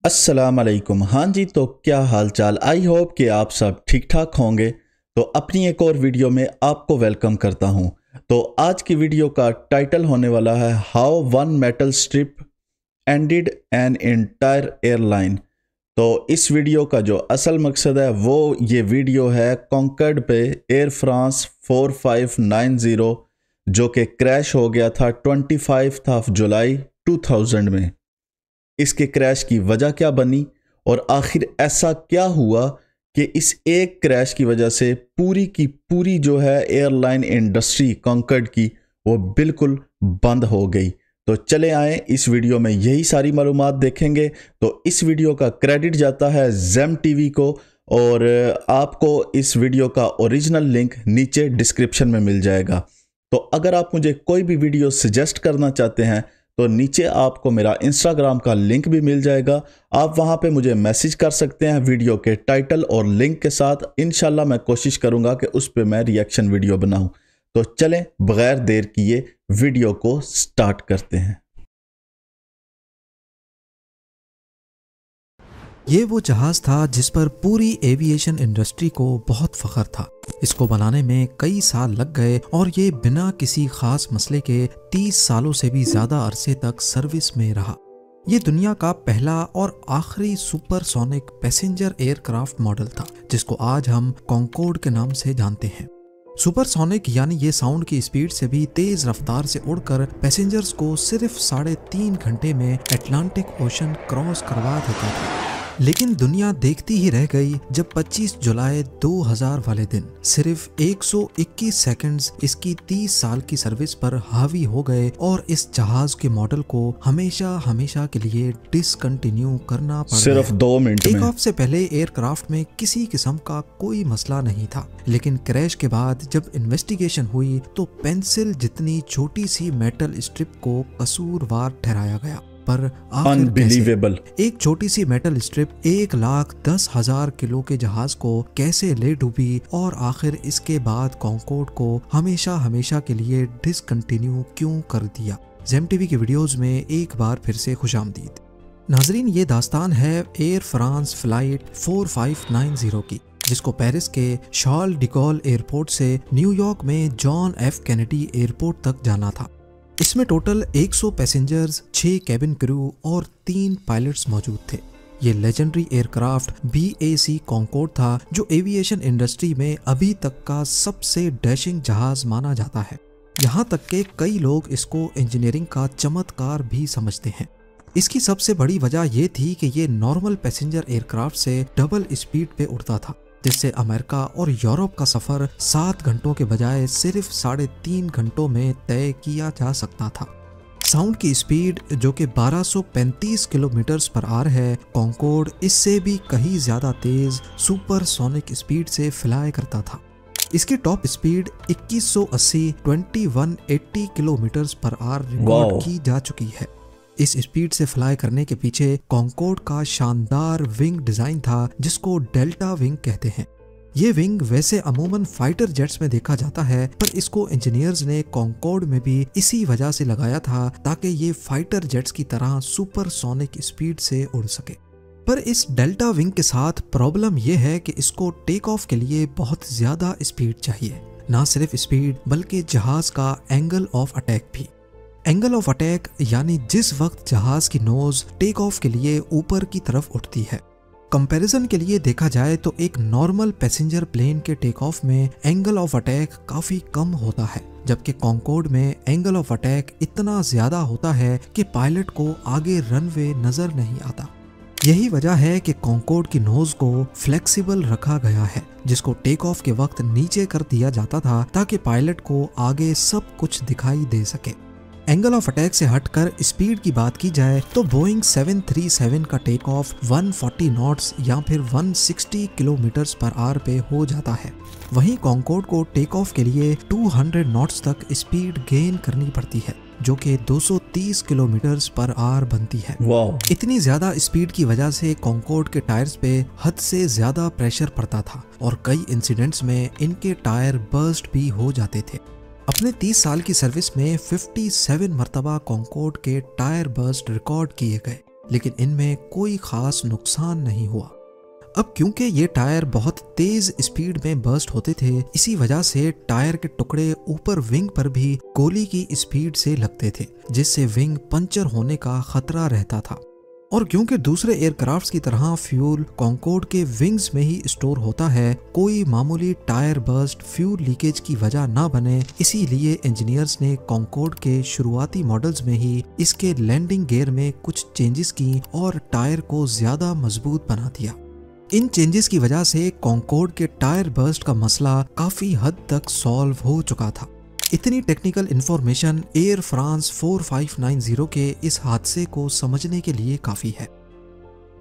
अस्सलाम वालेकुम। हाँ जी, तो क्या हाल चाल। आई होप कि आप सब ठीक ठाक होंगे। तो अपनी एक और वीडियो में आपको वेलकम करता हूँ। तो आज की वीडियो का टाइटल होने वाला है how one metal strip ended an entire airline. तो इस वीडियो का जो असल मकसद है वो ये वीडियो है कॉन्कर्ड पे एयर फ्रांस 4590 जो कि क्रैश हो गया था 25 जुलाई 2000 में। इसके क्रैश की वजह क्या बनी और आखिर ऐसा क्या हुआ कि इस एक क्रैश की वजह से पूरी की पूरी जो है एयरलाइन इंडस्ट्री कॉन्कर्ड की वो बिल्कुल बंद हो गई। तो चले आए इस वीडियो में यही सारी मालूमात देखेंगे। तो इस वीडियो का क्रेडिट जाता है ज़ेम टीवी को और आपको इस वीडियो का ओरिजिनल लिंक नीचे डिस्क्रिप्शन में मिल जाएगा। तो अगर आप मुझे कोई भी वीडियो सजेस्ट करना चाहते हैं तो नीचे आपको मेरा इंस्टाग्राम का लिंक भी मिल जाएगा। आप वहां पे मुझे मैसेज कर सकते हैं वीडियो के टाइटल और लिंक के साथ। इंशाल्लाह मैं कोशिश करूंगा कि उस पे मैं रिएक्शन वीडियो बनाऊं। तो चलें बगैर देर किए वीडियो को स्टार्ट करते हैं। ये वो जहाज था जिस पर पूरी एविएशन इंडस्ट्री को बहुत फख्र था। इसको बनाने में कई साल लग गए और ये बिना किसी खास मसले के 30 सालों से भी ज्यादा अरसे तक सर्विस में रहा। ये दुनिया का पहला और आखिरी सुपरसोनिक पैसेंजर एयरक्राफ्ट मॉडल था जिसको आज हम कॉन्कोर्ड के नाम से जानते हैं। सुपरसोनिक यानी ये साउंड की स्पीड से भी तेज रफ्तार से उड़कर पैसेंजर्स को सिर्फ 3.5 घंटे में अटलांटिक ओशन क्रॉस करवा देता था। लेकिन दुनिया देखती ही रह गई जब 25 जुलाई 2000 वाले दिन सिर्फ 121 सेकंड्स इसकी 30 साल की सर्विस पर हावी हो गए और इस जहाज के मॉडल को हमेशा के लिए डिसकंटिन्यू करना पड़ा। सिर्फ 2 मिनट टेक ऑफ से पहले एयरक्राफ्ट में किसी किस्म का कोई मसला नहीं था, लेकिन क्रैश के बाद जब इन्वेस्टिगेशन हुई तो पेंसिल जितनी छोटी सी मेटल स्ट्रिप को कसूरवार ठहराया गया। पर अनबिलीवेबल, एक छोटी सी मेटल स्ट्रिप 1,10,000 किलो के जहाज को कैसे ले डूबी और आखिर इसके बाद कॉन्कोर्ड को हमेशा के लिए डिसकंटिन्यू क्यों कर दिया। ज़ेम टीवी की वीडियोस में एक बार फिर से खुशामदीद। नाजरीन, ये दास्तान है एयर फ्रांस फ्लाइट 4590 की, जिसको पेरिस के शार्ल डी गॉल एयरपोर्ट से न्यूयॉर्क में जॉन एफ कैनेडी एयरपोर्ट तक जाना था। इसमें टोटल 100 पैसेंजर्स, 6 कैबिन क्रू और 3 पायलट्स मौजूद थे। ये लेजेंडरी एयरक्राफ्ट BAC कॉन्कोर्ड था जो एविएशन इंडस्ट्री में अभी तक का सबसे डैशिंग जहाज माना जाता है। यहाँ तक के कई लोग इसको इंजीनियरिंग का चमत्कार भी समझते हैं। इसकी सबसे बड़ी वजह यह थी कि ये नॉर्मल पैसेंजर एयरक्राफ्ट से डबल स्पीड पे उड़ता था, जिससे अमेरिका और यूरोप का सफर 7 घंटों के बजाय सिर्फ 3.5 घंटों में तय किया जा सकता था। साउंड की स्पीड जो कि 1235 किलोमीटर पर आवर है, कॉन्कोर्ड इससे भी कहीं ज्यादा तेज सुपरसोनिक स्पीड से फ्लाई करता था। इसकी top speed 2180 kilometre per hour record की जा चुकी है। इस स्पीड से फ्लाई करने के पीछे कॉन्कोर्ड का शानदार विंग डिजाइन था जिसको डेल्टा विंग कहते हैं। ये विंग वैसे अमूमन फाइटर जेट्स में देखा जाता है, पर इसको इंजीनियर्स ने कॉन्कोर्ड में भी इसी वजह से लगाया था ताकि ये फाइटर जेट्स की तरह सुपरसोनिक स्पीड से उड़ सके। पर इस डेल्टा विंग के साथ प्रॉब्लम यह है कि इसको टेक ऑफ के लिए बहुत ज्यादा स्पीड चाहिए। ना सिर्फ स्पीड बल्कि जहाज का एंगल ऑफ अटैक भी। एंगल ऑफ अटैक यानी जिस वक्त जहाज की नोज टेक ऑफ के लिए ऊपर की तरफ उठती है। कंपैरिजन के लिए देखा जाए तो एक नॉर्मल पैसेंजर प्लेन के टेक ऑफ में एंगल ऑफ अटैक काफी कम होता है, जबकि कॉन्कोर्ड में एंगल ऑफ अटैक इतना ज्यादा होता है कि पायलट को आगे रनवे नजर नहीं आता। यही वजह है कि कॉन्कोर्ड की नोज को फ्लेक्सिबल रखा गया है, जिसको टेक ऑफ के वक्त नीचे कर दिया जाता था ताकि पायलट को आगे सब कुछ दिखाई दे सके। एंगल ऑफ अटैक से हटकर स्पीड की बात की जाए तो बोइंग 737 का टेक ऑफ 140 नॉट्स या फिर 160 किलोमीटर पर आवर पे हो जाता है। वहीं कॉन्कोर्ड को टेक ऑफ के लिए 200 नॉट्स तक स्पीड गेन करनी पड़ती है, जो कि 230 किलोमीटर पर आवर बनती है। इतनी ज्यादा स्पीड की वजह से कॉन्कोर्ड के टायर्स पे हद से ज्यादा प्रेशर पड़ता था और कई इंसिडेंट्स में इनके टायर बर्स्ट भी हो जाते थे। अपने 30 साल की सर्विस में 57 मरतबा कॉन्कोर्ड के टायर बर्स्ट रिकॉर्ड किए गए। लेकिन इनमें कोई खास नुकसान नहीं हुआ। अब क्योंकि ये टायर बहुत तेज स्पीड में बर्स्ट होते थे, इसी वजह से टायर के टुकड़े ऊपर विंग पर भी गोली की स्पीड से लगते थे, जिससे विंग पंचर होने का खतरा रहता था। और क्योंकि दूसरे एयरक्राफ्ट्स की तरह फ्यूल कॉन्कोर्ड के विंग्स में ही स्टोर होता है, कोई मामूली टायर बर्स्ट फ्यूल लीकेज की वजह ना बने, इसीलिए इंजीनियर्स ने कॉन्कोर्ड के शुरुआती मॉडल्स में ही इसके लैंडिंग गियर में कुछ चेंजेस की और टायर को ज्यादा मजबूत बना दिया। इन चेंजेस की वजह से कॉन्कोर्ड के टायर बर्स्ट का मसला काफी हद तक सॉल्व हो चुका था। इतनी टेक्निकल इंफॉर्मेशन एयर फ्रांस 4590 के इस हादसे को समझने के लिए काफी है।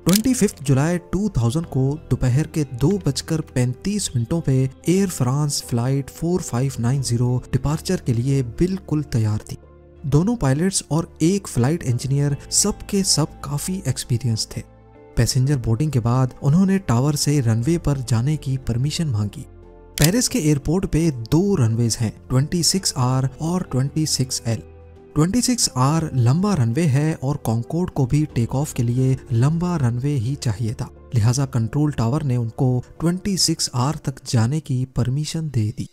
25 जुलाई 2000 को दोपहर के 2:35 पे एयर फ्रांस फ्लाइट 4590 डिपार्चर के लिए बिल्कुल तैयार थी। दोनों पायलट्स और एक फ्लाइट इंजीनियर सब के सब काफी एक्सपीरियंस थे। पैसेंजर बोर्डिंग के बाद उन्होंने टावर से रनवे पर जाने की परमिशन मांगी। पेरिस के एयरपोर्ट पे 2 रनवेज हैं, 26R और 26L। 26R लंबा रनवे है और कॉन्कोर्ड को भी टेक ऑफ के लिए लंबा रनवे ही चाहिए था, लिहाजा कंट्रोल टावर ने उनको 26R तक जाने की परमिशन दे दी।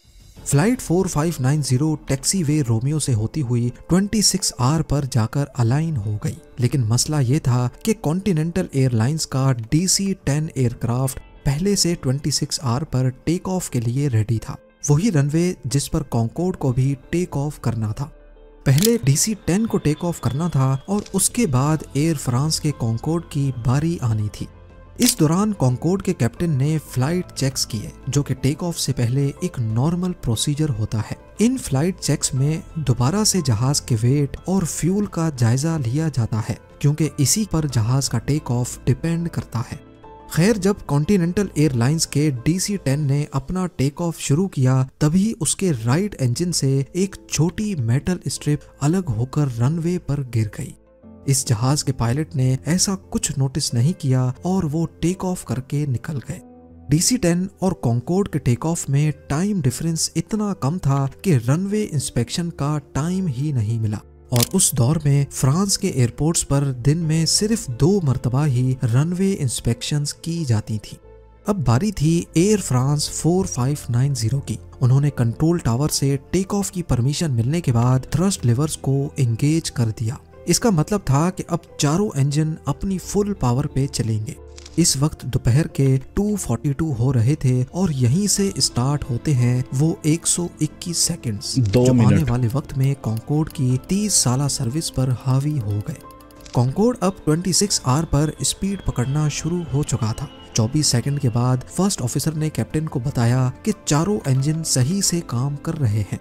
फ्लाइट 4590 टैक्सीवे रोमियो से होती हुई 26R पर जाकर अलाइन हो गई, लेकिन मसला ये था कि कॉन्टिनेंटल एयरलाइंस का DC-10 एयरक्राफ्ट पहले से 26R पर टेक ऑफ के लिए रेडी था, वही रनवे जिस पर कॉन्कोर्ड को भी टेक ऑफ करना था। पहले DC-10 को टेक ऑफ करना था और उसके बाद एयर फ्रांस के कॉन्कोर्ड की बारी आनी थी। इस दौरान कॉन्कोर्ड के कैप्टन ने फ्लाइट चेक्स किए, जो कि टेक ऑफ से पहले एक नॉर्मल प्रोसीजर होता है। इन फ्लाइट चेक्स में दोबारा से जहाज के वेट और फ्यूल का जायजा लिया जाता है, क्योंकि इसी पर जहाज का टेक ऑफ डिपेंड करता है। खैर, जब कॉन्टिनेंटल एयरलाइंस के DC-10 ने अपना टेक ऑफ शुरू किया, तभी उसके राइट इंजन से एक छोटी मेटल स्ट्रिप अलग होकर रनवे पर गिर गई। इस जहाज के पायलट ने ऐसा कुछ नोटिस नहीं किया और वो टेक ऑफ करके निकल गए। DC-10 और कॉन्कोर्ड के टेक ऑफ में टाइम डिफरेंस इतना कम था कि रनवे इंस्पेक्शन का टाइम ही नहीं मिला, और उस दौर में फ्रांस के एयरपोर्ट्स पर दिन में सिर्फ 2 मरतबा ही रनवे इंस्पेक्शंस की जाती थी। अब बारी थी एयर फ्रांस 4590 की। उन्होंने कंट्रोल टावर से टेक ऑफ की परमिशन मिलने के बाद थ्रस्ट लेवर्स को एंगेज कर दिया। इसका मतलब था कि अब चारों इंजन अपनी फुल पावर पे चलेंगे। इस वक्त दोपहर के 2:42 हो रहे थे और यहीं से स्टार्ट होते हैं वो 121 सेकंड्स, जो आने वाले वक्त में कॉन्कोर्ड की 30 साला सर्विस पर हावी हो गए। कॉन्कोर्ड अब 26R पर स्पीड पकड़ना शुरू हो चुका था। 24 सेकंड के बाद फर्स्ट ऑफिसर ने कैप्टन को बताया कि चारों इंजन सही से काम कर रहे हैं।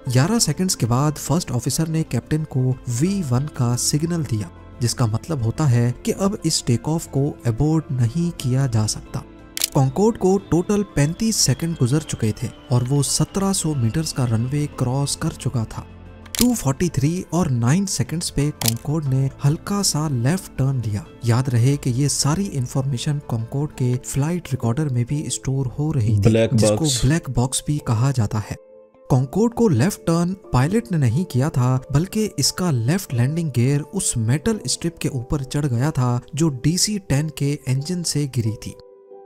11 सेकंड्स के बाद फर्स्ट ऑफिसर ने कैप्टन को V1 का सिग्नल दिया, जिसका मतलब होता है कि अब इस टेक ऑफ को अबॉर्ट नहीं किया जा सकता। कॉन्कोर्ड को टोटल 35 सेकंड गुजर चुके थे और वो 1700 मीटर्स का रनवे क्रॉस कर चुका था। 2:43 और 9 सेकंड्स पे कॉन्कोर्ड ने हल्का सा लेफ्ट टर्न लिया। याद रहे कि ये सारी इंफॉर्मेशन कॉन्कोर्ड के फ्लाइट रिकॉर्डर में भी स्टोर हो रही थी, जिसको ब्लैक बॉक्स भी कहा जाता है। कॉन्कोर्ड को लेफ्ट टर्न पायलट ने नहीं किया था, बल्कि इसका लेफ्ट लैंडिंग गियर उस मेटल स्ट्रिप के ऊपर चढ़ गया था जो DC-10 के इंजन से गिरी थी।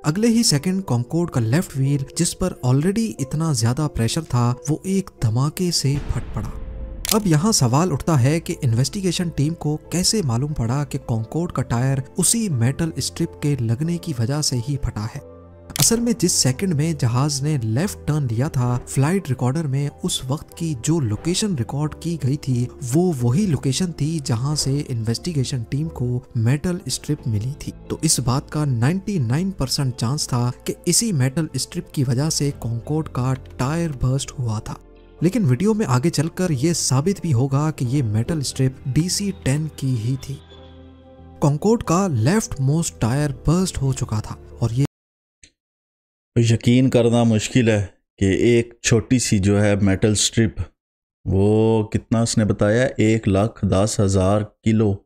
अगले ही सेकंड कॉन्कोर्ड का लेफ्ट व्हील, जिस पर ऑलरेडी इतना ज्यादा प्रेशर था, वो एक धमाके से फट पड़ा। अब यहाँ सवाल उठता है कि इन्वेस्टिगेशन टीम को कैसे मालूम पड़ा कि कॉन्कोर्ड का टायर उसी मेटल स्ट्रिप के लगने की वजह से ही फटा है। असल में जिस सेकंड में जहाज ने लेफ्ट टर्न लिया था, फ्लाइट रिकॉर्डर में उस वक्त की जो लोकेशन रिकॉर्ड की गई थी, वो वही लोकेशन थी जहां से इन्वेस्टिगेशन टीम को मेटल स्ट्रिप मिली थी। तो इस बात का 99% चांस था कि इसी मेटल स्ट्रिप की वजह से कॉन्कोर्ड का टायर बर्स्ट हुआ था। लेकिन वीडियो में आगे चलकर ये साबित भी होगा कि ये मेटल स्ट्रिप DC-10 की ही थी। कॉन्कोर्ड का लेफ्ट मोस्ट टायर बर्स्ट हो चुका था और ये यकीन करना मुश्किल है कि एक छोटी सी जो है मेटल स्ट्रिप, वो कितना उसने बताया, 1,10,000 किलो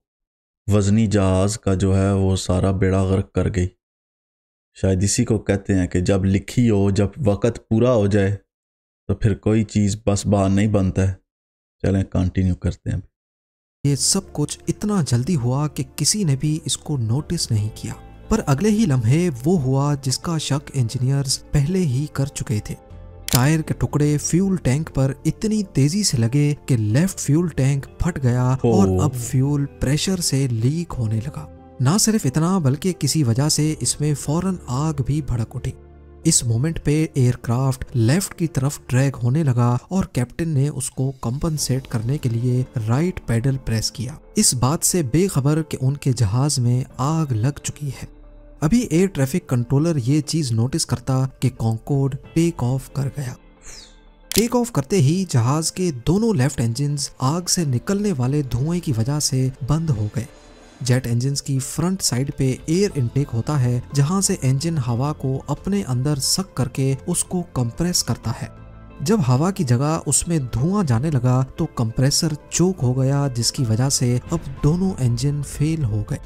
वजनी जहाज़ का जो है वो सारा बेड़ा गर्क कर गई। शायद इसी को कहते हैं कि जब लिखी हो, जब वक़्त पूरा हो जाए तो फिर कोई चीज़ बस बाहर नहीं बनता है। चलें कंटिन्यू करते हैं। ये सब कुछ इतना जल्दी हुआ कि किसी ने भी इसको नोटिस नहीं किया, पर अगले ही लम्हे वो हुआ जिसका शक इंजीनियर्स पहले ही कर चुके थे। टायर के टुकड़े फ्यूल टैंक पर इतनी तेजी से लगे कि लेफ्ट फ्यूल टैंक फट गया और अब फ्यूल प्रेशर से लीक होने लगा। ना सिर्फ इतना बल्कि किसी वजह से इसमें फौरन आग भी भड़क उठी। इस मोमेंट पे एयरक्राफ्ट लेफ्ट की तरफ ड्रैग होने लगा और कैप्टन ने उसको कंपनसेट करने के लिए राइट पैडल प्रेस किया, इस बात से बेखबर कि उनके जहाज में आग लग चुकी है। अभी एयर ट्रैफिक कंट्रोलर ये चीज नोटिस करता कि कॉन्कोर्ड टेक ऑफ कर गया। टेक ऑफ करते ही जहाज के दोनों लेफ्ट इंजन्स आग से निकलने वाले धुएं की वजह से बंद हो गए। जेट इंजन्स की फ्रंट साइड पे एयर इनटेक होता है, जहां से इंजन हवा को अपने अंदर सक करके उसको कंप्रेस करता है। जब हवा की जगह उसमें धुआं जाने लगा तो कंप्रेसर चोक हो गया, जिसकी वजह से अब दोनों इंजन फेल हो गए।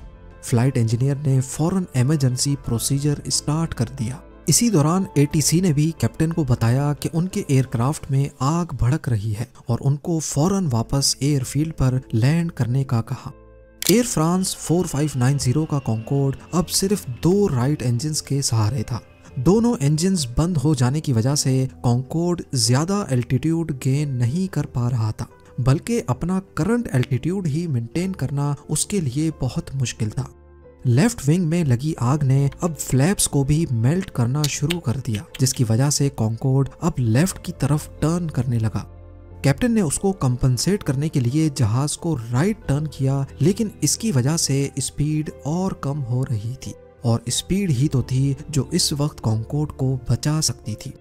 फ्लाइट इंजीनियर ने फौरन इमरजेंसी प्रोसीजर स्टार्ट कर दिया। इसी दौरान एटीसी ने भी कैप्टन को बताया कि उनके एयरक्राफ्ट में आग भड़क रही है और उनको फौरन वापस एयरफील्ड पर लैंड करने का कहा। एयर फ्रांस 4590 का कॉन्कोर्ड अब सिर्फ 2 राइट इंजन्स के सहारे था। दोनों इंजन्स बंद हो जाने की वजह से कॉन्कोर्ड ज्यादा एल्टीट्यूड गेन नहीं कर पा रहा था, बल्कि अपना करंट एल्टीट्यूड ही मेंटेन करना उसके लिए बहुत मुश्किल था। लेफ्ट विंग में लगी आग ने अब फ्लैप्स को भी मेल्ट करना शुरू कर दिया, जिसकी वजह से कॉन्कोर्ड अब लेफ्ट की तरफ टर्न करने लगा। कैप्टन ने उसको कंपनसेट करने के लिए जहाज को राइट टर्न किया, लेकिन इसकी वजह से स्पीड और कम हो रही थी, और स्पीड ही तो थी जो इस वक्त कॉन्कोर्ड को बचा सकती थी।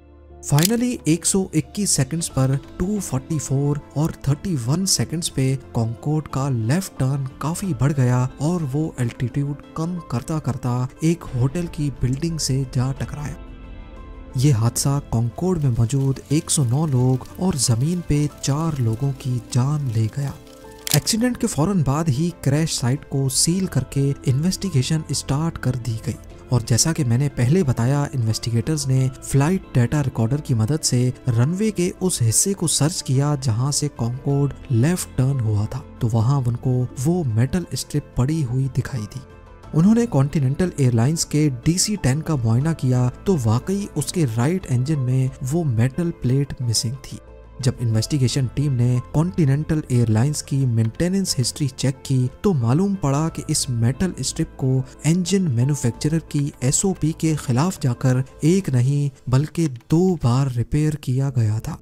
फाइनली 121 सेकंड्स पर 244 और 31 सेकंड्स पे कॉन्कोर्ड का लेफ्ट टर्न काफी बढ़ गया और वो एल्टीट्यूड कम करता करता एक होटल की बिल्डिंग से जा टकराया। ये हादसा कॉन्कोर्ड में मौजूद 109 लोग और जमीन पे 4 लोगों की जान ले गया। एक्सीडेंट के फौरन बाद ही क्रैश साइट को सील करके इन्वेस्टिगेशन स्टार्ट कर दी गई, और जैसा कि मैंने पहले बताया, इन्वेस्टिगेटर्स ने फ्लाइट डाटा रिकॉर्डर की मदद से रनवे के उस हिस्से को सर्च किया जहां से कॉन्कोर्ड लेफ्ट टर्न हुआ था, तो वहां उनको वो मेटल स्ट्रिप पड़ी हुई दिखाई दी। उन्होंने कॉन्टिनेंटल एयरलाइंस के DC-10 का मुआयना किया तो वाकई उसके राइट इंजन में वो मेटल प्लेट मिसिंग थी। जब इन्वेस्टिगेशन टीम ने कॉन्टिनेंटल एयरलाइंस की मेंटेनेंस हिस्ट्री चेक की तो मालूम पड़ा कि इस मेटल स्ट्रिप को इंजन मैन्युफैक्चरर की SOP के खिलाफ जाकर एक नहीं बल्कि 2 बार रिपेयर किया गया था।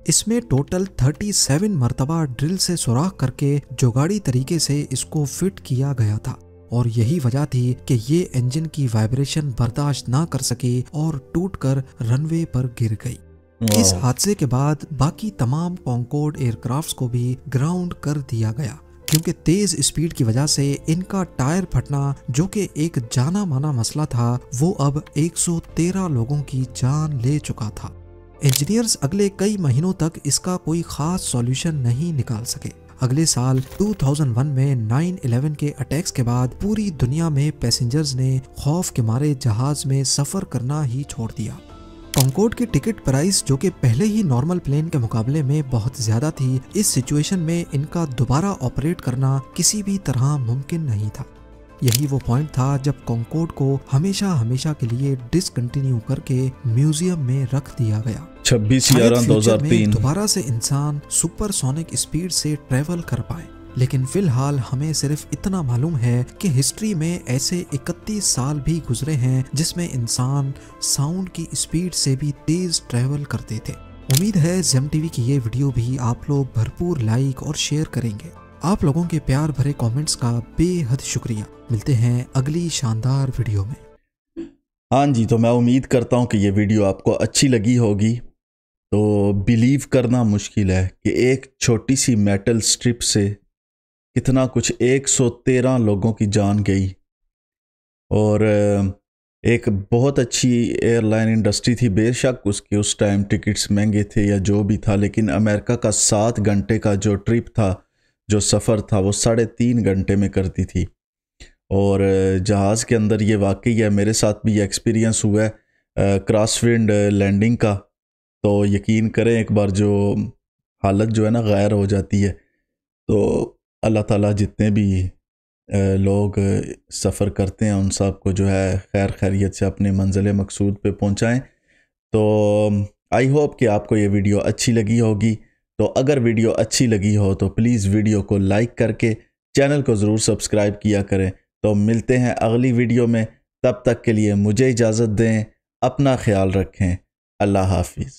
इसमें टोटल 37 मरतबा ड्रिल से सुराख करके जुगाड़ी तरीके से इसको फिट किया गया था, और यही वजह थी कि ये इंजन की वाइब्रेशन बर्दाश्त ना कर सकी और टूटकर रनवे पर गिर गई। इस हादसे के बाद बाकी तमाम कॉन्कोर्ड एयरक्राफ्ट्स को भी ग्राउंड कर दिया गया, क्योंकि तेज स्पीड की वजह से इनका टायर फटना, जो कि एक जाना माना मसला था, वो अब 113 लोगों की जान ले चुका था। इंजीनियर्स अगले कई महीनों तक इसका कोई खास सॉल्यूशन नहीं निकाल सके। अगले साल 2001 में 9/11 के अटैक्स के बाद पूरी दुनिया में पैसेंजर्स ने खौफ के मारे जहाज में सफर करना ही छोड़ दिया। कॉन्कोर्ड की टिकट प्राइस, जो कि पहले ही नॉर्मल प्लेन के मुकाबले में बहुत ज्यादा थी, इस सिचुएशन में इनका दोबारा ऑपरेट करना किसी भी तरह मुमकिन नहीं था। यही वो पॉइंट था जब कॉन्कोर्ड को हमेशा के लिए डिसकंटिन्यू करके म्यूजियम में रख दिया गया। 26/11/2003 दोबारा से इंसान सुपरसोनिक स्पीड से ट्रेवल कर पाए, लेकिन फिलहाल हमें सिर्फ इतना मालूम है कि हिस्ट्री में ऐसे 31 साल भी गुजरे हैं जिसमें इंसान साउंड की स्पीड से भी तेज ट्रेवल करते थे। उम्मीद है जेम टीवी की ये वीडियो भी आप लोग भरपूर लाइक और शेयर करेंगे। आप लोगों के प्यार भरे कमेंट्स का बेहद शुक्रिया। मिलते हैं अगली शानदार वीडियो में। हाँ जी, तो मैं उम्मीद करता हूँ कि ये वीडियो आपको अच्छी लगी होगी। तो बिलीव करना मुश्किल है कि एक छोटी सी मेटल स्ट्रिप से कितना कुछ 113 लोगों की जान गई, और एक बहुत अच्छी एयरलाइन इंडस्ट्री थी। बेशक उसके उस टाइम टिकट्स महंगे थे या जो भी था, लेकिन अमेरिका का 7 घंटे का जो ट्रिप था, जो सफ़र था, वो 3.5 घंटे में करती थी। और जहाज़ के अंदर ये वाकई है, मेरे साथ भी एक्सपीरियंस हुआ है क्रॉसविंड लैंडिंग का। तो यकीन करें, एक बार जो हालत जो है ना गैर हो जाती है। तो अल्लाह ताला जितने भी लोग सफ़र करते हैं उन सब को जो है खैर खैरियत से अपने मंजिल मकसूद पे पहुंचाएं। तो आई होप कि आपको ये वीडियो अच्छी लगी होगी। तो अगर वीडियो अच्छी लगी हो तो प्लीज़ वीडियो को लाइक करके चैनल को ज़रूर सब्सक्राइब किया करें। तो मिलते हैं अगली वीडियो में, तब तक के लिए मुझे इजाज़त दें, अपना ख्याल रखें, अल्लाह हाफिज़।